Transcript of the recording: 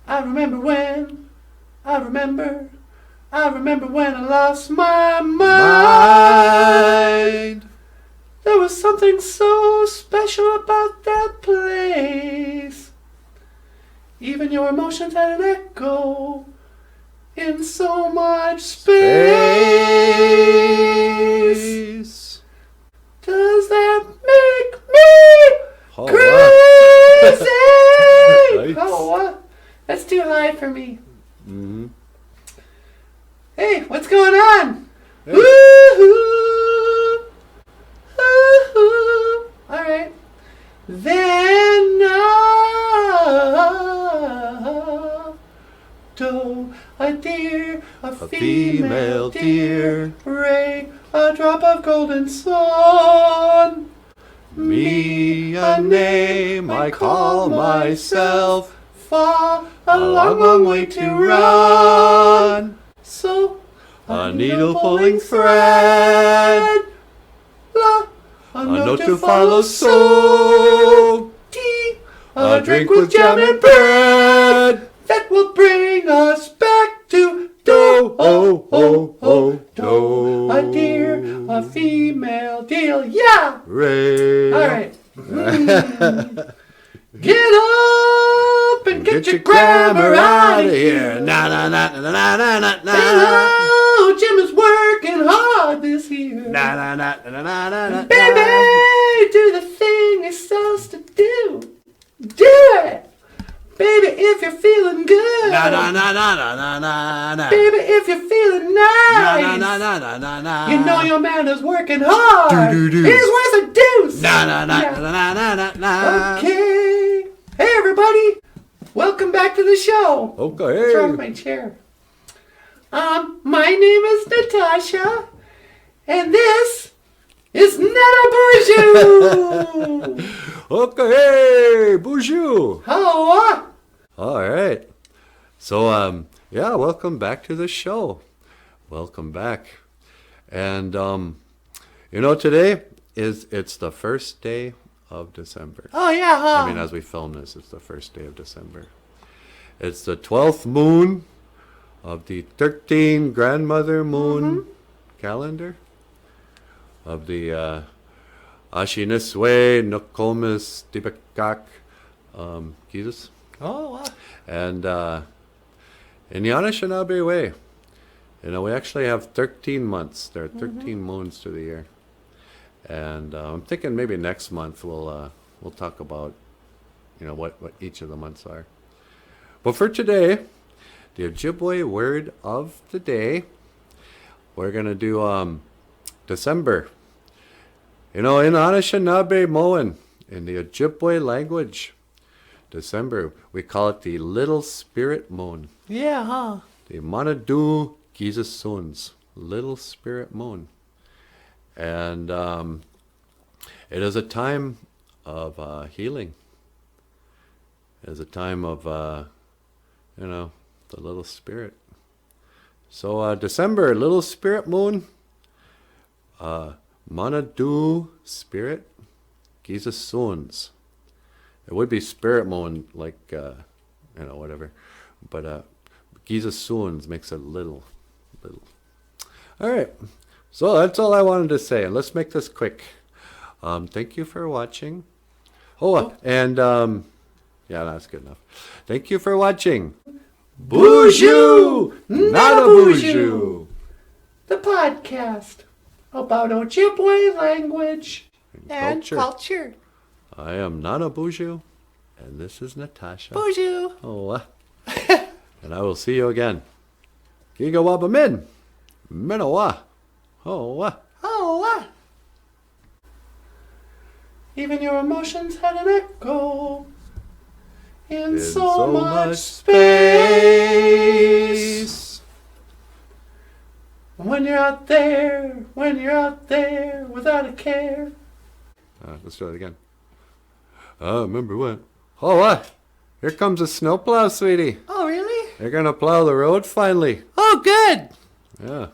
I remember when, I remember when I lost my mind. There was something so special about that place. Even your emotions had an echo in so much space. Does that make me crazy? Oh, what? That's too high for me. Mm-hmm. Hey, what's going on? Hey. Woo-hoo! Woo-hoo! All right. Then a deer, a female deer, ray, a drop of golden sun. Me a name I call myself, far a long, long way to run. So a needle pulling thread, a note to follow, so tea, a drink with jam and bread that will bring us back to do, oh, oh, oh, do. A deer, a female deal, yeah! Ray. All right. Get up and get your grammar out of here. Na na na na na na na na. Hello, Jim is working hard this year. Na na na na na na na. Baby, do the thing you're supposed to do. Do it. Baby, if you're feeling good. Na na na na na na na na. Baby, if you're feeling nice. Na na na na na na na. You know your man is working hard. Do, do, do. He's worth a deuce. Na na na na na na na na. Okay. Hey, everybody. Welcome back to the show. Okay. What's wrong with my chair? My name is Natasha, and this is Nana BOOZHOO. Okay, BOOZHOO. How? All right. So, yeah, welcome back to the show. Welcome back. And, today it's the first day of December. Oh, yeah, huh? I mean, as we film this, it's the first day of December. It's the 12th moon of the 13 grandmother moon calendar of the Ashiniswe Nokomis Dibakak GIIZISOONS. Oh, wow. And in the Anishinaabe way, we actually have 13 months. There are 13 moons to the year. And I'm thinking maybe next month we'll talk about, what each of the months are. But for today, the Ojibwe word of the day, we're going to do December. In Anishinaabe Moan, in the Ojibwe language, December, we call it the Little Spirit Moon. Yeah, huh? The MANIDOO GIIZISOONS, Little Spirit Moon. And it is a time of healing. It is a time of, the little spirit. So December, Little Spirit Moon, MANIDOO Spirit, GIIZISOONS. It would be Spirit Moon, like, whatever. But GIIZISOONS makes it little. All right. So that's all I wanted to say. And let's make this quick. Thank you for watching. And yeah, that's good enough. Thank you for watching. BOOZHOO! Not a BOOZHOO! The podcast about Ojibwe language and culture. I am Nana BOOZHOO, and this is Natasha. BOOZHOO! Oh, and I will see you again. Gigawabamin! Min! Minawa! Oh, Even your emotions had an echo in so much space. When you're out there without a care. Let's do it again. Remember when? Oh, what? Here comes a snowplow, sweetie. Oh, really? They're going to plow the road finally. Oh, good. Yeah.